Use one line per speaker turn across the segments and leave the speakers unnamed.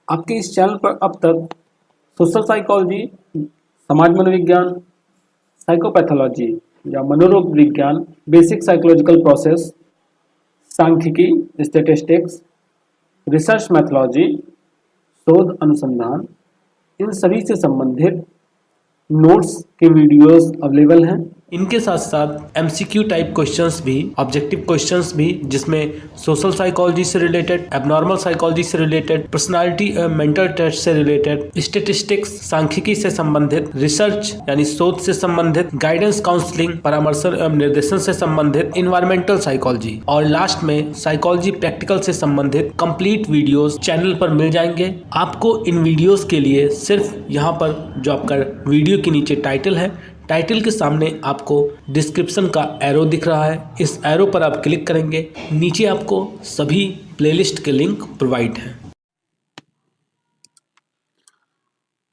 आपके इस चैनल पर अब तक सोशल साइकोलॉजी, समाज मनोविज्ञान, साइकोपैथोलॉजी या मनोरोग विज्ञान, बेसिक साइकोलॉजिकल प्रोसेस, सांख्यिकी, स्टैटिस्टिक्स, रिसर्च मैथोलॉजी, शोध अनुसंधान, इन सभी से संबंधित नोट्स के वीडियोस अवेलेबल हैं।
इनके साथ साथ एमसीक्यू टाइप क्वेश्चंस भी, ऑब्जेक्टिव क्वेश्चंस भी, जिसमें सोशल साइकोलॉजी से रिलेटेड, एबनॉर्मल साइकोलॉजी से रिलेटेड, पर्सनालिटी मेंटल टेस्ट से रिलेटेड, स्टैटिस्टिक्स सांख्यिकी से संबंधित, रिसर्च यानी शोध से संबंधित, गाइडेंस काउंसलिंग परामर्शन एवं निर्देशन से संबंधित, इन्वायरमेंटल साइकोलॉजी और लास्ट में साइकोलॉजी प्रैक्टिकल से संबंधित कंप्लीट वीडियोस चैनल पर मिल जाएंगे। आपको इन वीडियोस के लिए सिर्फ यहाँ पर जो आपका वीडियो के नीचे टाइटल है, टाइटल के सामने आपको डिस्क्रिप्शन का एरो दिख रहा है, इस एरो पर आप क्लिक करेंगे, नीचे आपको सभी प्लेलिस्ट के लिंक प्रोवाइड हैं।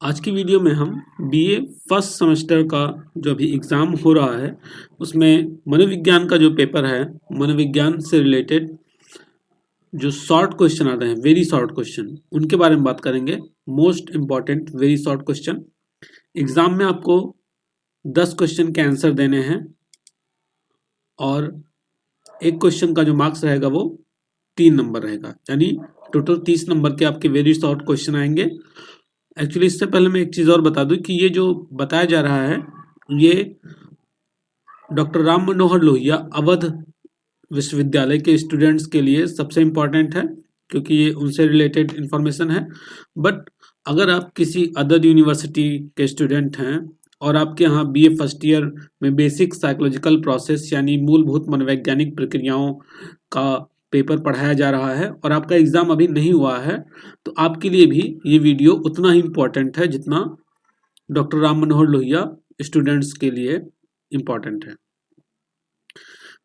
आज की वीडियो में हम बीए फर्स्ट सेमेस्टर का जो अभी एग्ज़ाम हो रहा है उसमें मनोविज्ञान का जो पेपर है, मनोविज्ञान से रिलेटेड जो शॉर्ट क्वेश्चन आते हैं, वेरी शॉर्ट क्वेश्चन, उनके बारे में बात करेंगे। Most important very short question. Exam में आपको 10 क्वेश्चन के आंसर देने हैं और एक क्वेश्चन का जो मार्क्स रहेगा वो 3 नंबर रहेगा, यानी टोटल 30 नंबर के आपके वेरी शॉर्ट क्वेश्चन आएंगे। एक्चुअली इससे पहले मैं एक चीज़ और बता दूं कि ये जो बताया जा रहा है ये डॉक्टर राम मनोहर लोहिया अवध विश्वविद्यालय के स्टूडेंट्स के लिए सबसे इम्पॉर्टेंट है, क्योंकि ये उनसे रिलेटेड इंफॉर्मेशन है। बट अगर आप किसी अदर यूनिवर्सिटी के स्टूडेंट हैं और आपके यहाँ बीए फर्स्ट ईयर में बेसिक साइकोलॉजिकल प्रोसेस यानी मूलभूत मनोवैज्ञानिक प्रक्रियाओं का पेपर पढ़ाया जा रहा है और आपका एग्ज़ाम अभी नहीं हुआ है, तो आपके लिए भी ये वीडियो उतना ही इम्पोर्टेंट है जितना डॉक्टर राम मनोहर लोहिया स्टूडेंट्स के लिए इम्पोर्टेंट है।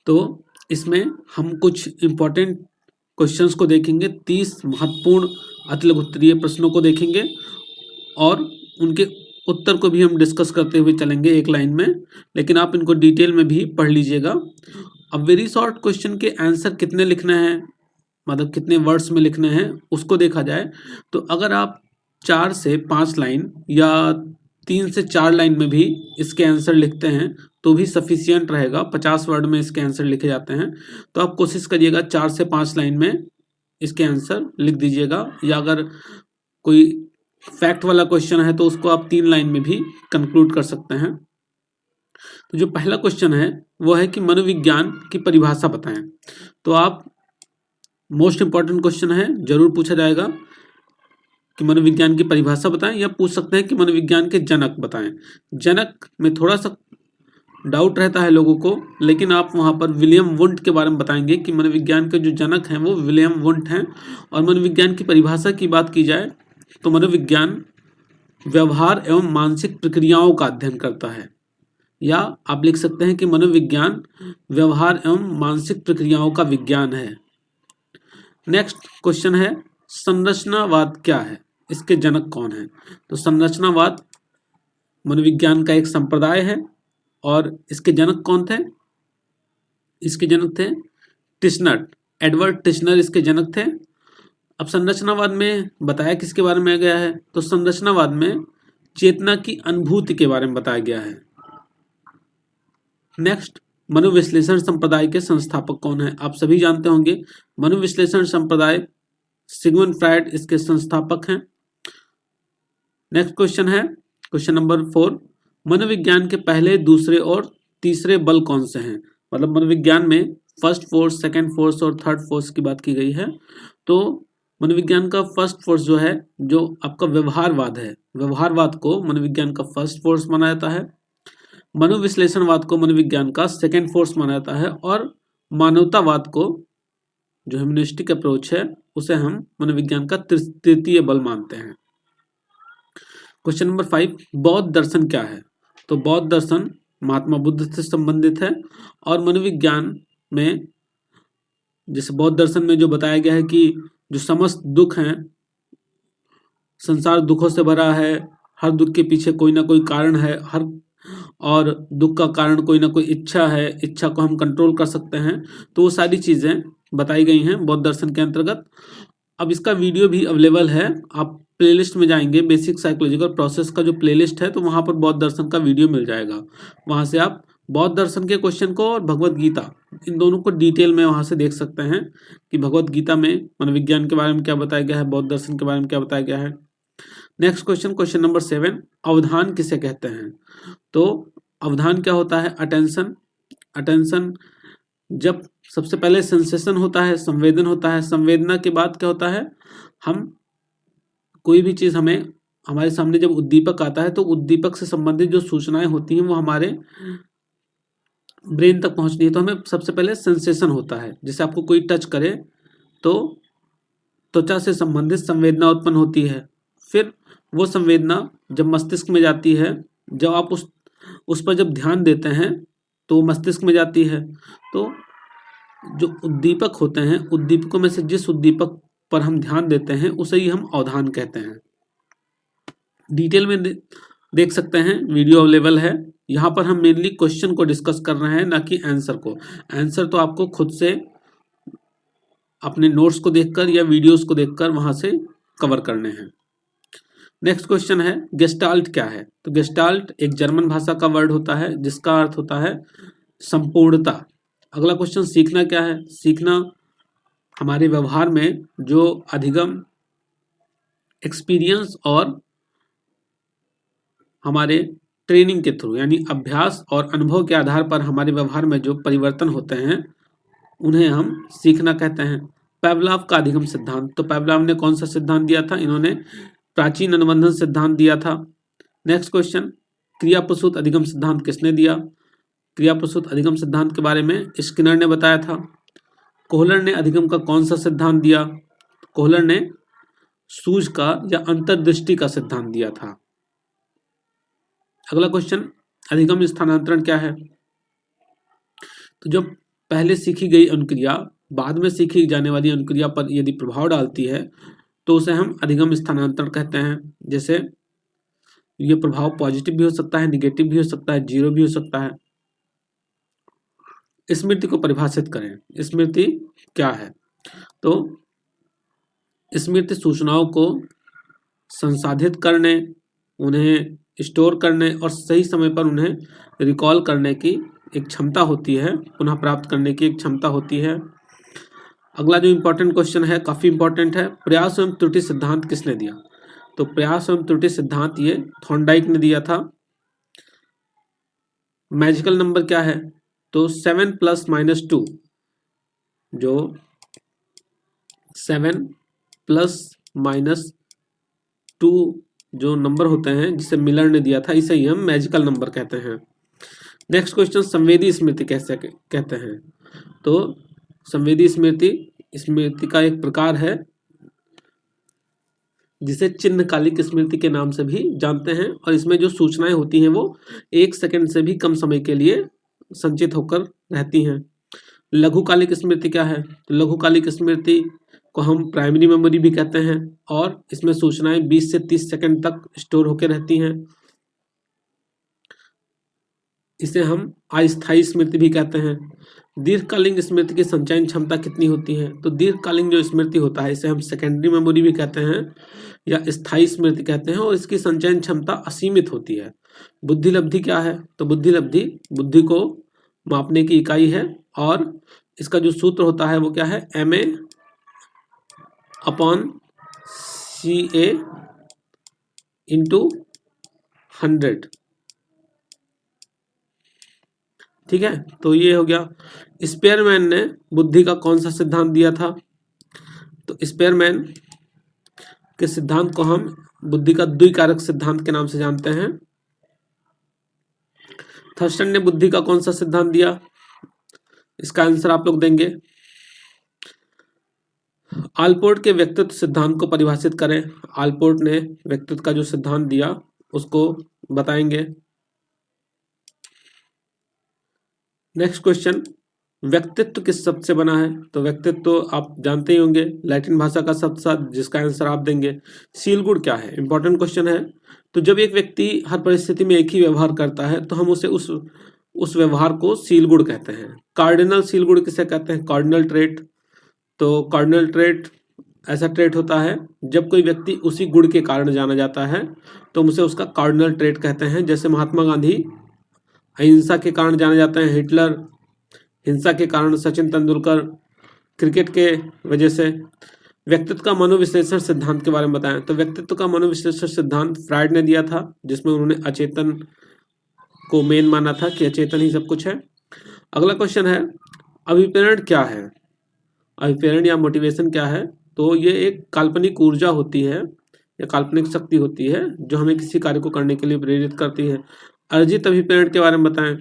तो इसमें हम कुछ इम्पोर्टेंट क्वेश्चंस को देखेंगे, 30 महत्वपूर्ण अतिलघु उत्तरीय प्रश्नों को देखेंगे और उनके उत्तर को भी हम डिस्कस करते हुए चलेंगे एक लाइन में, लेकिन आप इनको डिटेल में भी पढ़ लीजिएगा। अब वेरी शॉर्ट क्वेश्चन के आंसर कितने लिखने हैं, मतलब कितने वर्ड्स में लिखने हैं, उसको देखा जाए तो अगर आप 4 से 5 लाइन या 3 से 4 लाइन में भी इसके आंसर लिखते हैं तो भी सफिशियंट रहेगा। 50 वर्ड में इसके आंसर लिखे जाते हैं, तो आप कोशिश करिएगा 4 से 5 लाइन में इसके आंसर लिख दीजिएगा, या अगर कोई फैक्ट वाला क्वेश्चन है तो उसको आप 3 लाइन में भी कंक्लूड कर सकते हैं। तो जो पहला क्वेश्चन है वो है कि मनोविज्ञान की परिभाषा बताएं। तो आप मोस्ट इंपॉर्टेंट क्वेश्चन है, जरूर पूछा जाएगा कि मनोविज्ञान की परिभाषा बताएं, या पूछ सकते हैं कि मनोविज्ञान के जनक बताएं। जनक में थोड़ा सा डाउट रहता है लोगों को, लेकिन आप वहाँ पर विलियम वुंट के बारे में बताएंगे कि मनोविज्ञान के जो जनक हैं वो विलियम वुंट हैं। और मनोविज्ञान की परिभाषा की बात की जाए तो मनोविज्ञान व्यवहार एवं मानसिक प्रक्रियाओं का अध्ययन करता है, या आप लिख सकते हैं कि मनोविज्ञान व्यवहार एवं मानसिक प्रक्रियाओं का विज्ञान है। नेक्स्ट क्वेश्चन है संरचनावाद क्या है, इसके जनक कौन है। तो संरचनावाद मनोविज्ञान का एक संप्रदाय है और इसके जनक कौन थे, इसके जनक थे टिश्नर, एडवर्ड टिश्नर इसके जनक थे। अब संरचनावाद में बताया किसके बारे में गया है, तो संरचनावाद में चेतना की अनुभूति के बारे में बताया गया है। नेक्स्ट, मनोविश्लेषण संप्रदाय के संस्थापक कौन है, आप सभी जानते होंगे मनोविश्लेषण संप्रदाय सिगमंड फ्रायड इसके संस्थापक हैं। नेक्स्ट क्वेश्चन है क्वेश्चन नंबर 4, मनोविज्ञान के पहले, दूसरे और तीसरे बल कौन से हैं। मतलब मनोविज्ञान में फर्स्ट फोर्स, सेकंड फोर्स और थर्ड फोर्स की बात की गई है। तो मनोविज्ञान का फर्स्ट फोर्स जो है, जो आपका व्यवहारवाद है, व्यवहारवाद को मनोविज्ञान का फर्स्ट फोर्स माना जाता है। मनोविश्लेषणवाद को मनोविज्ञान का सेकंड फोर्स माना जाता है और मानवतावाद को, जो ह्यूमनिस्टिक अप्रोच है, उसे हम मनोविज्ञान का तृतीय बल मानते हैं। क्वेश्चन नंबर 5, बौद्ध दर्शन क्या है। तो बौद्ध दर्शन महात्मा बुद्ध से संबंधित है और मनोविज्ञान में, जैसे बौद्ध दर्शन में जो बताया गया है कि जो समस्त दुख हैं, संसार दुखों से भरा है, हर दुख के पीछे कोई ना कोई कारण है, और दुख का कारण कोई ना कोई इच्छा है, इच्छा को हम कंट्रोल कर सकते हैं, तो वो सारी चीज़ें बताई गई हैं बौद्ध दर्शन के अंतर्गत। अब इसका वीडियो भी अवेलेबल है, आप प्लेलिस्ट में जाएंगे, बेसिक साइकोलॉजिकल प्रोसेस का जो प्लेलिस्ट है, तो वहाँ पर बौद्ध दर्शन का वीडियो मिल जाएगा। वहाँ से आप बौद्ध दर्शन के क्वेश्चन को और भगवत गीता, इन दोनों को डिटेल में वहाँ से देख सकते हैं कि भगवत गीता में मनोविज्ञान के बारे में क्या बताया गया है, बौद्ध दर्शन के बारे में क्या बताया गया है। नेक्स्ट क्वेश्चन, क्वेश्चन नंबर 7, अवधान किसे कहते हैं? तो अवधान क्या होता है? अटेंशन। अटेंशन जब सबसे पहले सेंसेशन होता है, संवेदन होता है, संवेदना के बाद क्या होता है, हम कोई भी चीज़ हमें हमारे सामने जब उद्दीपक आता है तो उद्दीपक से संबंधित जो सूचनाएं होती हैं वो हमारे ब्रेन तक पहुंचनी है, तो हमें सबसे पहले सेंसेशन होता है। जैसे आपको कोई टच करे तो त्वचा से संबंधित संवेदना उत्पन्न होती है, फिर वो संवेदना जब मस्तिष्क में जाती है, जब आप उस पर जब ध्यान देते हैं तो मस्तिष्क में जाती है। तो जो उद्दीपक होते हैं, उद्दीपकों में से जिस उद्दीपक पर हम ध्यान देते हैं उसे ही हम अवधान कहते हैं। डिटेल में देख सकते हैं, वीडियो अवेलेबल है। यहाँ पर हम मेनली क्वेश्चन को डिस्कस कर रहे हैं, ना कि आंसर को। आंसर तो आपको खुद से अपने नोट्स को देखकर या वीडियोस को देखकर वहां से कवर करने हैं। नेक्स्ट क्वेश्चन है, गेस्टाल्ट क्या है? तो गेस्टाल्ट एक जर्मन भाषा का वर्ड होता है जिसका अर्थ होता है संपूर्णता। अगला क्वेश्चन, सीखना क्या है? सीखना हमारे व्यवहार में जो अधिगम, एक्सपीरियंस और हमारे ट्रेनिंग के थ्रू, यानी अभ्यास और अनुभव के आधार पर हमारे व्यवहार में जो परिवर्तन होते हैं उन्हें हम सीखना कहते हैं। पावलोव का अधिगम सिद्धांत, तो पावलोव ने कौन सा सिद्धांत दिया था? इन्होंने प्राचीन अनुबंधन सिद्धांत दिया था। नेक्स्ट क्वेश्चन, क्रिया प्रसूत अधिगम सिद्धांत किसने दिया? क्रिया प्रसूत अधिगम सिद्धांत के बारे में स्किनर ने बताया था। कोहलर ने अधिगम का कौन सा सिद्धांत दिया? कोहलर ने सूझ का या अंतर्दृष्टि का सिद्धांत दिया था। अगला क्वेश्चन, अधिगम स्थानांतरण क्या है? तो जब पहले सीखी गई अनुक्रिया बाद में सीखी जाने वाली अनुक्रिया पर यदि प्रभाव डालती है तो उसे हम अधिगम स्थानांतरण कहते हैं। जैसे ये प्रभाव पॉजिटिव भी हो सकता है, निगेटिव भी हो सकता है, जीरो भी हो सकता है। स्मृति को परिभाषित करें। स्मृति क्या है? तो स्मृति सूचनाओं को संसाधित करने, उन्हें स्टोर करने और सही समय पर उन्हें रिकॉल करने की एक क्षमता होती है, पुनः प्राप्त करने की एक क्षमता होती है। अगला जो इम्पोर्टेंट क्वेश्चन है, काफ़ी इम्पोर्टेंट है, प्रयास एवं त्रुटि सिद्धांत किसने दिया? तो प्रयास एवं त्रुटि सिद्धांत ये थॉर्नडाइक ने दिया था। मैजिकल नंबर क्या है? तो 7 + -2, जो 7 + -2 जो नंबर होते हैं जिसे मिलर ने दिया था, इसे ही हम मैजिकल नंबर कहते हैं। नेक्स्ट क्वेश्चन, संवेदी स्मृति कैसे कहते हैं? तो संवेदी स्मृति का एक प्रकार है जिसे चिन्हकालिक स्मृति के नाम से भी जानते हैं, और इसमें जो सूचनाएं होती हैं वो 1 सेकंड से भी कम समय के लिए संचित होकर रहती हैं। लघुकालिक स्मृति क्या है? तो लघुकालिक स्मृति को हम प्राइमरी मेमोरी भी कहते हैं, और इसमें सूचनाएं 20 से 30 सेकंड तक स्टोर होकर रहती हैं। इसे हम अस्थायी स्मृति भी कहते हैं। दीर्घकालीन स्मृति की संचयन क्षमता कितनी होती है? तो दीर्घकालीन जो स्मृति होता है इसे हम सेकेंडरी मेमोरी भी कहते हैं या स्थायी स्मृति कहते हैं, और इसकी संचयन क्षमता असीमित होती है। बुद्धिलब्धि क्या है? तो बुद्धिलब्धि बुद्धि को मापने की इकाई है, और इसका जो सूत्र होता है वो क्या है? MA/CA × 100। ठीक है, तो ये हो गया। स्पेयरमैन ने बुद्धि का कौन सा सिद्धांत दिया था? तो स्पेयरमैन के सिद्धांत को हम बुद्धि का द्विकारक सिद्धांत के नाम से जानते हैं। थर्स्टन ने बुद्धि का कौन सा सिद्धांत दिया? इसका आंसर आप लोग देंगे। आलपोर्ट के व्यक्तित्व सिद्धांत को परिभाषित करें। आलपोर्ट ने व्यक्तित्व का जो सिद्धांत दिया उसको बताएंगे। नेक्स्ट क्वेश्चन, व्यक्तित्व किस शब्द से बना है? तो व्यक्तित्व तो आप जानते ही होंगे, लैटिन भाषा का शब्द, जिसका आंसर आप देंगे। सील गुण क्या है? इंपॉर्टेंट क्वेश्चन है। तो जब एक व्यक्ति हर परिस्थिति में एक ही व्यवहार करता है तो हम उसे उस व्यवहार को सील गुण कहते हैं। कार्डिनल सील गुण किसे कहते हैं? Cardinal trait. तो कार्डिनल ट्रेट ऐसा ट्रेट होता है जब कोई व्यक्ति उसी गुण के कारण जाना जाता है तो हम उसे उसका कार्डिनल ट्रेट कहते हैं। जैसे महात्मा गांधी अहिंसा के कारण जाने जाते हैं, हिटलर हिंसा के कारण, सचिन तेंदुलकर क्रिकेट के वजह से। व्यक्तित्व का मनोविश्लेषण सिद्धांत के बारे में बताएं। तो व्यक्तित्व का मनोविश्लेषण सिद्धांत फ्राइड ने दिया था, जिसमें उन्होंने अचेतन को मेन माना था कि अचेतन ही सब कुछ है। अगला क्वेश्चन है, अभिप्रेरण क्या है? अभिप्रेरण या मोटिवेशन क्या है? तो ये एक काल्पनिक ऊर्जा होती है या काल्पनिक शक्ति होती है जो हमें किसी कार्य को करने के लिए प्रेरित करती है। अर्जित अभिप्रेरण के बारे में बताएं।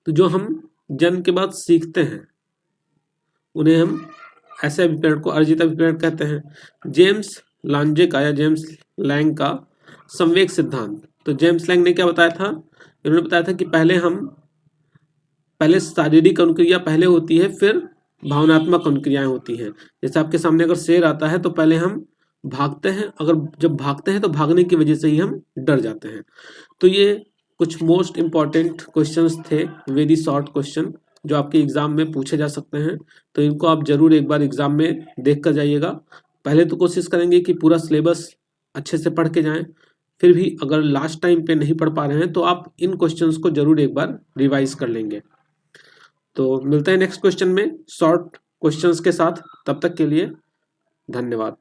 तो जो हम जन्म के बाद सीखते हैं उन्हें हम ऐसे अभिप्रेरण को अर्जित अभिप्रेरण कहते हैं। जेम्स लांजे का या जेम्स लैंग का संवेग सिद्धांत। तो जेम्स लैंग ने क्या बताया था? इन्होंने बताया था कि पहले शारीरिक अनुक्रिया पहले होती है, फिर भावनात्मक अनुक्रियाएं होती हैं। जैसे आपके सामने अगर शेर आता है तो पहले हम भागते हैं, अगर जब भागते हैं तो भागने की वजह से ही हम डर जाते हैं। तो ये कुछ मोस्ट इंपॉर्टेंट क्वेश्चंस थे, वेरी शॉर्ट क्वेश्चन जो आपके एग्जाम में पूछे जा सकते हैं। तो इनको आप जरूर एक बार एग्जाम में देख कर जाइएगा। पहले तो कोशिश करेंगे कि पूरा सिलेबस अच्छे से पढ़ के जाएं, फिर भी अगर लास्ट टाइम पे नहीं पढ़ पा रहे हैं तो आप इन क्वेश्चंस को जरूर एक बार रिवाइज कर लेंगे। तो मिलते हैं नेक्स्ट क्वेश्चन में शॉर्ट क्वेश्चंस के साथ। तब तक के लिए धन्यवाद।